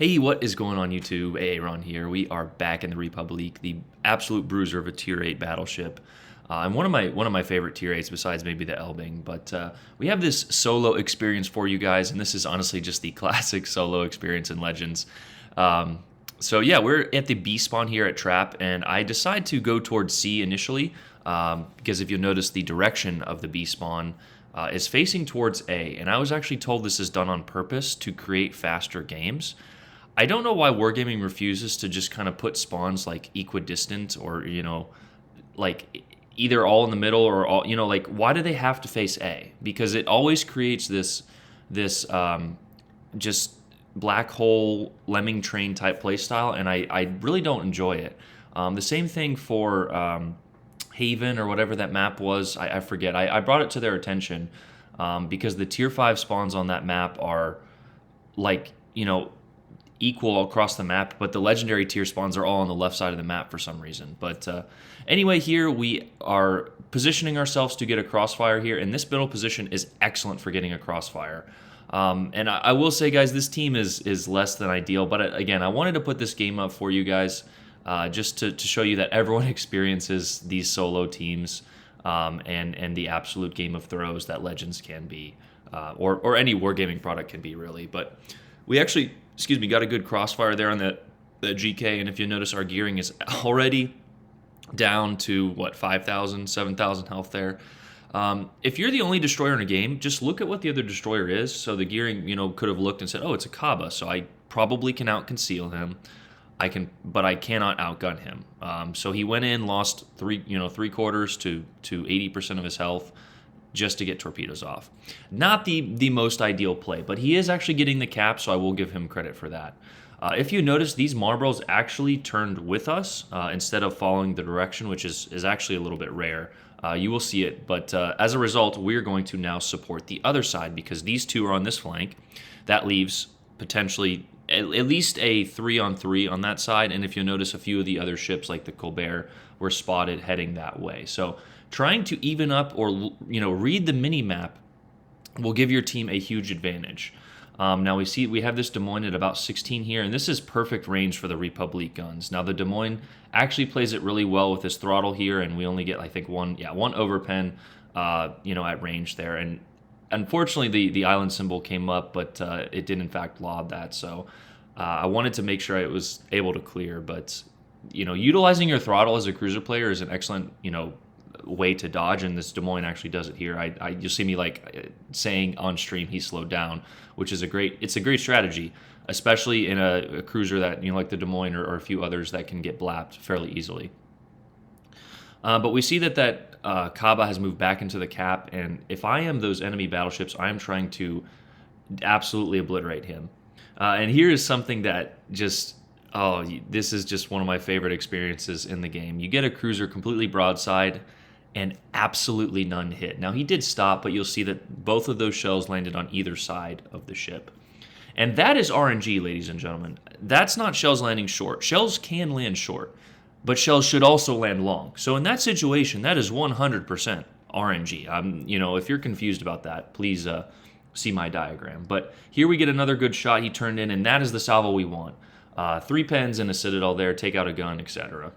Hey, what is going on YouTube? Aaron here. We are back in the Republic, the absolute bruiser of a tier 8 battleship. And one of my favorite tier 8s besides maybe the Elbing, but we have this solo experience for you guys, and this is honestly just the classic solo experience in Legends. So yeah, we're at the B spawn here at Trap, and I decide to go towards C initially, because if you'll notice the direction of the B spawn is facing towards A, and I was actually told this is done on purpose to create faster games. I don't know why Wargaming refuses to just kind of put spawns like equidistant or, like either all in the middle or all, like why do they have to face A? Because it always creates this just black hole lemming train type playstyle, and I really don't enjoy it. The same thing for Haven or whatever that map was. I forget. I brought it to their attention because the tier 5 spawns on that map are like, equal across the map, but the legendary tier spawns are all on the left side of the map for some reason. But anyway, here we are positioning ourselves to get a crossfire here, and this middle position is excellent for getting a crossfire. And I will say, guys, this team is less than ideal, but again, I wanted to put this game up for you guys just to show you that everyone experiences these solo teams and the absolute game of throws that Legends can be, or any wargaming product can be, really. But we actually, got a good crossfire there on the GK, and if you notice, our gearing is already down to, what, 5,000, 7,000 health there. If you're the only destroyer in a game, just look at what the other destroyer is. So the gearing, could have looked and said, oh, it's a Kaba, so I probably can out-conceal him. But I cannot outgun him. So he went in, lost three quarters to 80% of his health, just to get torpedoes off. Not the most ideal play, but he is actually getting the cap, so I will give him credit for that. If you notice, these Marlboros actually turned with us instead of following the direction, which is actually a little bit rare. You will see it, but as a result, we're going to now support the other side because these two are on this flank. That leaves potentially at least a 3-on-3 on that side, and if you notice, a few of the other ships like the Colbert were spotted heading that way. So trying to even up or read the mini map will give your team a huge advantage. Now we have this Des Moines at about 16 here, and this is perfect range for the Republic guns. Now the Des Moines actually plays it really well with this throttle here, and we only get, I think, one overpen at range there. And unfortunately the island symbol came up, but it did in fact lob that. So I wanted to make sure I was able to clear, but utilizing your throttle as a cruiser player is an excellent way to dodge, and this Des Moines actually does it here. You'll see me saying on stream he slowed down, which is a great strategy, especially in a cruiser that like the Des Moines or a few others that can get blapped fairly easily. But we see that Kaba has moved back into the cap, and if I am those enemy battleships, I am trying to absolutely obliterate him. And here is something that this is just one of my favorite experiences in the game. You get a cruiser completely broadside and absolutely none hit. Now he did stop, but you'll see that both of those shells landed on either side of the ship. And that is RNG, ladies and gentlemen. That's not shells landing short. Shells can land short, but shells should also land long. So in that situation, that is 100% RNG. If you're confused about that, please see my diagram. But here we get another good shot he turned in, and that is the salvo we want. 3 pens and a Citadel there, take out a gun, etc.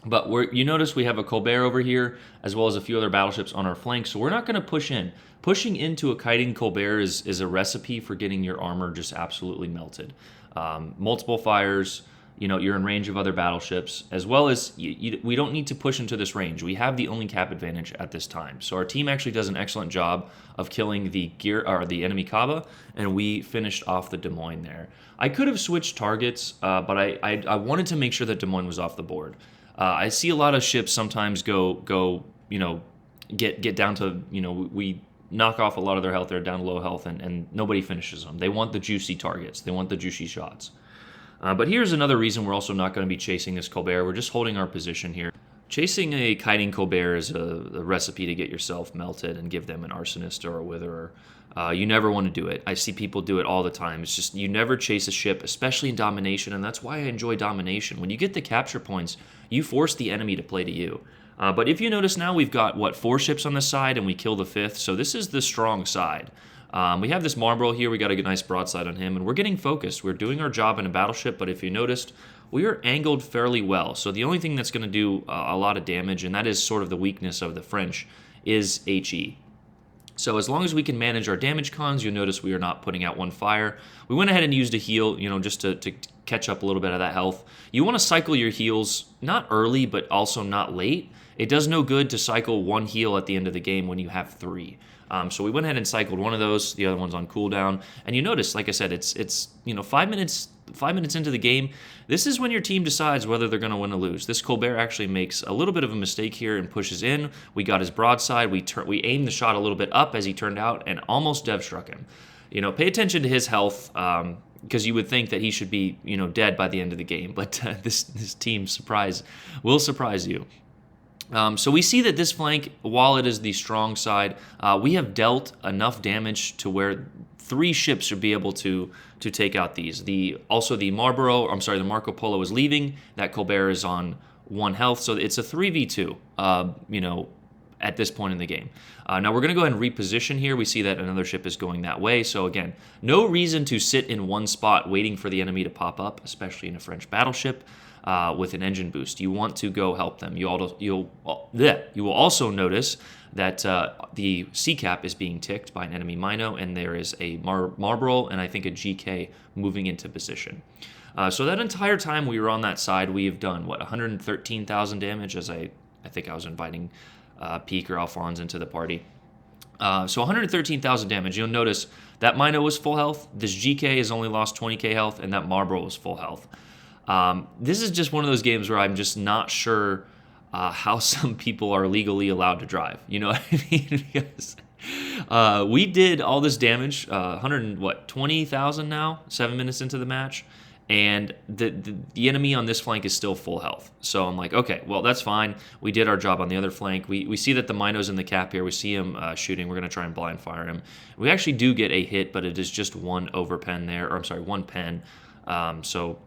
But you notice we have a Colbert over here, as well as a few other battleships on our flank, so we're not going to push in. Pushing into a kiting Colbert is a recipe for getting your armor just absolutely melted. Multiple fires, you're in range of other battleships, as well as we don't need to push into this range. We have the only cap advantage at this time. So our team actually does an excellent job of killing the enemy Kaba, and we finished off the Des Moines there. I could have switched targets, but I wanted to make sure that Des Moines was off the board. I see a lot of ships sometimes go get down to, we knock off a lot of their health. They're down to low health, and nobody finishes them. They want the juicy targets. They want the juicy shots. But here's another reason we're also not going to be chasing this Colbert. We're just holding our position here. Chasing a kiting Colbert is a recipe to get yourself melted and give them an arsonist or a witherer. You never want to do it. I see people do it all the time. It's just you never chase a ship, especially in domination, and that's why I enjoy domination. When you get the capture points, you force the enemy to play to you. But if you notice now, we've got, 4 ships on this side, and we kill the 5th, so this is the strong side. We have this Marlborough here. We got a nice broadside on him, and we're getting focused. We're doing our job in a battleship, but if you noticed, we are angled fairly well. So the only thing that's going to do a lot of damage, and that is sort of the weakness of the French, is HE. So as long as we can manage our damage cons, you'll notice we are not putting out one fire. We went ahead and used a heal, just to catch up a little bit of that health. You want to cycle your heals, not early, but also not late. It does no good to cycle one heal at the end of the game when you have 3. So we went ahead and cycled one of those. The other one's on cooldown. And you notice, like I said, it's 5 minutes. 5 minutes into the game, this is when your team decides whether they're going to win or lose. This Colbert actually makes a little bit of a mistake here and pushes in. We got his broadside. We aimed the shot a little bit up as he turned out and almost dev struck him. Pay attention to his health because you would think that he should be dead by the end of the game. But this team will surprise you. So we see that this flank, while it is the strong side, we have dealt enough damage to where 3 ships should be able to take out these. The Marco Polo is leaving. That Colbert is on 1 health, so it's a 3v2. At this point in the game. Now we're going to go ahead and reposition here. We see that another ship is going that way. So again, no reason to sit in one spot waiting for the enemy to pop up, especially in a French battleship. With an engine boost, you want to go help them. You will also notice that the CCAP is being ticked by an enemy Mino, and there is a Marlborough and I think a GK moving into position. So that entire time we were on that side, we have done 113,000 damage. As I think I was inviting Peak or Alphonse into the party. So 113,000 damage. You'll notice that Mino was full health. This GK has only lost 20k health, and that Marlborough was full health. This is just one of those games where I'm just not sure how some people are legally allowed to drive. You know what I mean? Because we did all this damage, 20,000 now, 7 minutes into the match, and the enemy on this flank is still full health. So I'm like, okay, well, that's fine. We did our job on the other flank. We see that the Mino's in the cap here. We see him shooting. We're going to try and blind fire him. We actually do get a hit, but it is just one pen there, or I'm sorry, 1 pen. So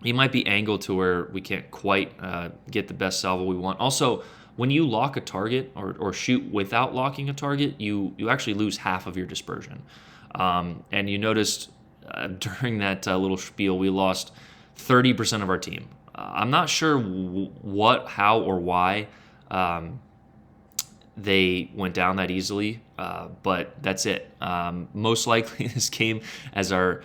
he might be angled to where we can't quite get the best salvo we want. Also, when you lock a target or shoot without locking a target, you actually lose half of your dispersion. And you noticed during that little spiel, we lost 30% of our team. I'm not sure what, how, or why they went down that easily, but that's it. Most likely this game as our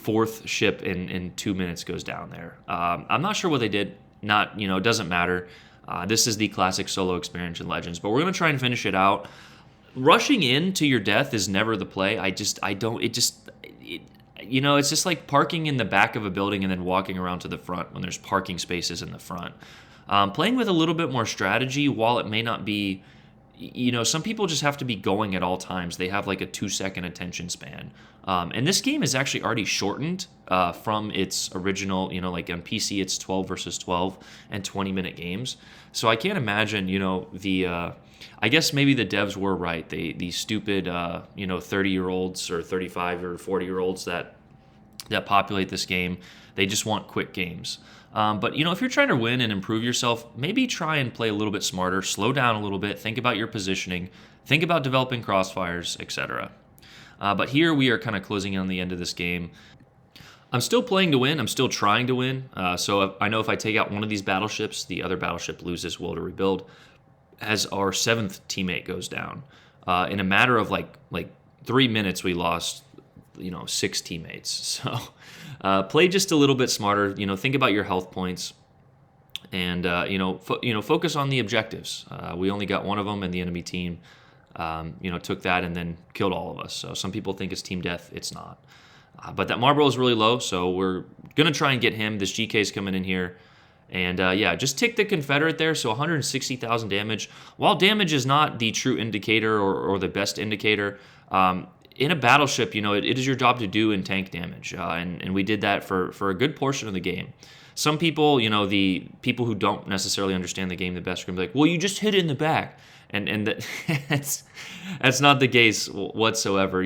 4th ship in 2 minutes goes down there. I'm not sure what they did. It doesn't matter. This is the classic solo experience in Legends, but we're going to try and finish it out. Rushing into your death is never the play. It's just like parking in the back of a building and then walking around to the front when there's parking spaces in the front. Playing with a little bit more strategy, while it may not be, some people just have to be going at all times. They have like a 2-second attention span. And this game is actually already shortened from its original, like on PC, it's 12 versus 12 and 20-minute games. So I can't imagine, I guess maybe the devs were right. The stupid, 30-year-olds or 35 or 40-year-olds that populate this game, they just want quick games. But, if you're trying to win and improve yourself, maybe try and play a little bit smarter, slow down a little bit, think about your positioning, think about developing crossfires, etc. But here we are kind of closing in on the end of this game. I'm still playing to win. I'm still trying to win. So I know if I take out one of these battleships, the other battleship loses will to rebuild as our 7th teammate goes down. In a matter of like 3 minutes, we lost 6 teammates. So play just a little bit smarter. Think about your health points, and focus on the objectives. We only got one of them, and the enemy team took that and then killed all of us. So some people think it's team death. It's not. But that Marlborough is really low, so we're gonna try and get him. This GK's coming in here. And just tick the Confederate there, so 160,000 damage. While damage is not the true indicator or the best indicator, in a battleship, it is your job to do and tank damage. And we did that for a good portion of the game. Some people, the people who don't necessarily understand the game the best are going to be like, well, you just hit it in the back. And that's not the case whatsoever.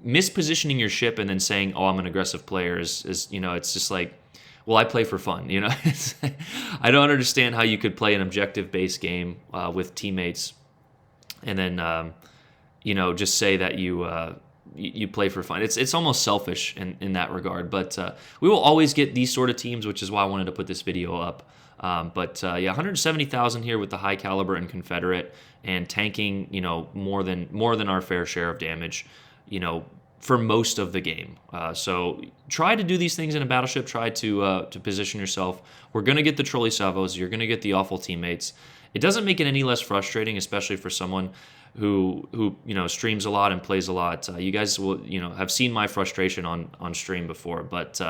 Mispositioning your ship and then saying, oh, I'm an aggressive player is it's just like, well, I play for fun, I don't understand how you could play an objective-based game with teammates and then, just say that you play for fun. It's almost selfish in that regard. But we will always get these sort of teams, which is why I wanted to put this video up. Yeah, 170,000 here with the high caliber and Confederate, and tanking, more than our fair share of damage, for most of the game. So try to do these things in a battleship. Try to position yourself. We're gonna get the trolley salvos. You're gonna get the awful teammates. It doesn't make it any less frustrating, especially for someone who streams a lot and plays a lot. You guys will have seen my frustration on stream before, but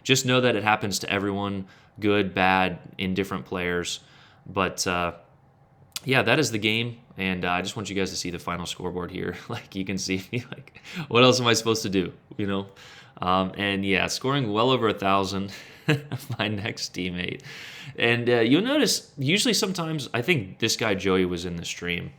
just know that it happens to everyone, good, bad, indifferent players. But yeah, that is the game, and I just want you guys to see the final scoreboard here. Like, you can see me, like, what else am I supposed to do? And yeah, scoring well over 1,000. My next teammate, and you'll notice usually sometimes I think this guy Joey was in the stream.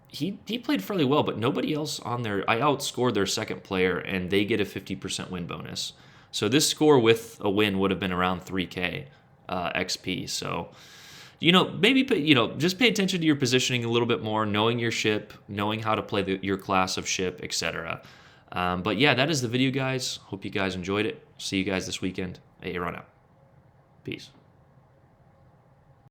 He played fairly well, but nobody else on there. I outscored their second player, and they get a 50% win bonus. So this score with a win would have been around 3K XP. So, maybe just pay attention to your positioning a little bit more, knowing your ship, knowing how to play your class of ship, etc. But yeah, that is the video, guys. Hope you guys enjoyed it. See you guys this weekend. Aaron out. Peace.